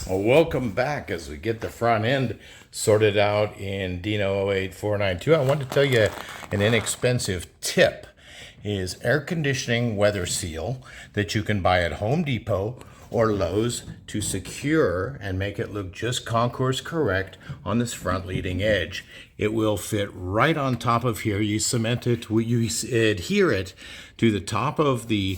Well, welcome back as we get the front end sorted out in Dino 08492. I want to tell you an inexpensive tip is air conditioning weather seal that you can buy at Home Depot or Lowe's to secure and make it look just Concours correct on this front leading edge. It will fit right on top of here. You cement it, you adhere it to the top of the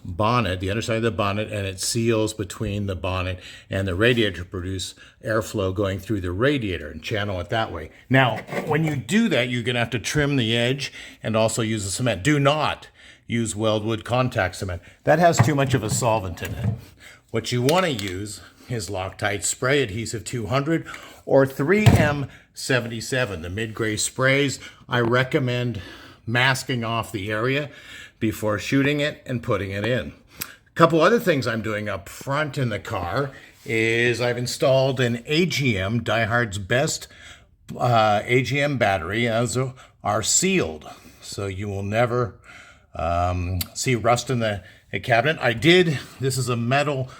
bonnet, the underside of the bonnet, and it seals between the bonnet and the radiator to produce airflow going through the radiator and channel it that way. Now, when you do that, you're going to have to trim the edge and also use the cement. Do not use weldwood contact cement. That has too much of a solvent in it. What you want to use is Loctite Spray Adhesive 200 or 3M77, the mid-gray sprays. I recommend masking off the area before shooting it and putting it in. A couple other things I'm doing up front in the car is I've installed an AGM, Diehard's best AGM battery, as are sealed, so you will never see rust in the cabinet. This is a metal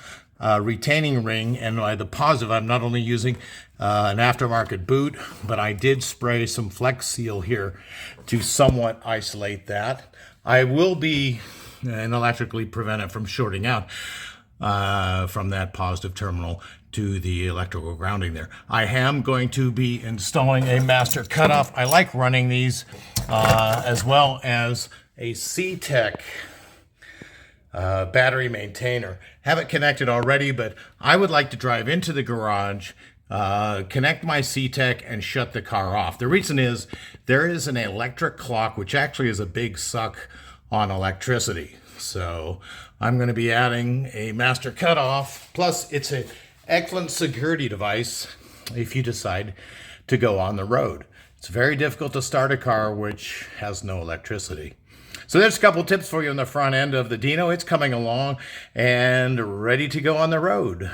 retaining ring, and by the positive, I'm not only using an aftermarket boot, but I did spray some Flex Seal here to somewhat isolate that. I will be electrically prevent it from shorting out from that positive terminal to the electrical grounding there. I am going to be installing a master cutoff. I like running these as well as a CTEK battery maintainer. Have it connected already, but I would like to drive into the garage, connect my CTEK and shut the car off. The reason is there is an electric clock, which actually is a big suck on electricity. So I'm going to be adding a master cutoff. Plus, it's an excellent security device if you decide to go on the road. It's very difficult to start a car which has no electricity. So there's a couple tips for you on the front end of the Dino. It's coming along and ready to go on the road.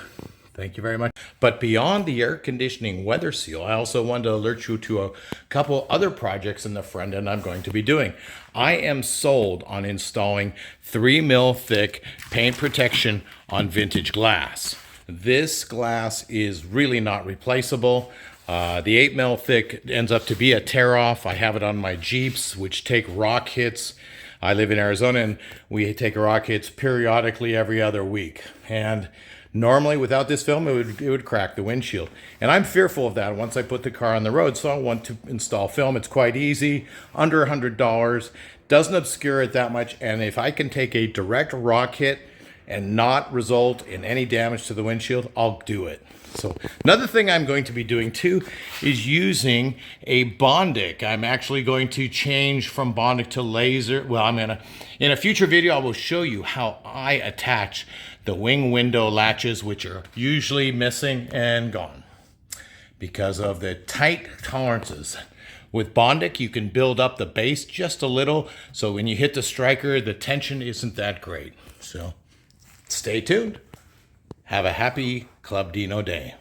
Thank you very much. But beyond the air conditioning weather seal, I also wanted to alert you to a couple other projects in the front end I'm going to be doing. I am sold on installing 3 mil thick paint protection on vintage glass. This glass is really not replaceable. The 8 mil thick ends up to be a tear-off. I have it on my Jeeps, which take rock hits. I live in Arizona, and we take rock hits periodically every other week. And normally, without this film, it would crack the windshield. And I'm fearful of that once I put the car on the road, so I want to install film. It's quite easy, under $100, doesn't obscure it that much, and if I can take a direct rock hit and not result in any damage to the windshield, I'll do it. So another thing I'm going to be doing too is using a Bondic. I'm actually going to change from Bondic to laser. Well, in a future video, I will show you how I attach the wing window latches, which are usually missing and gone because of the tight tolerances. With Bondic, you can build up the base just a little, so when you hit the striker, the tension isn't that great. So stay tuned. Have a happy Club Dino day.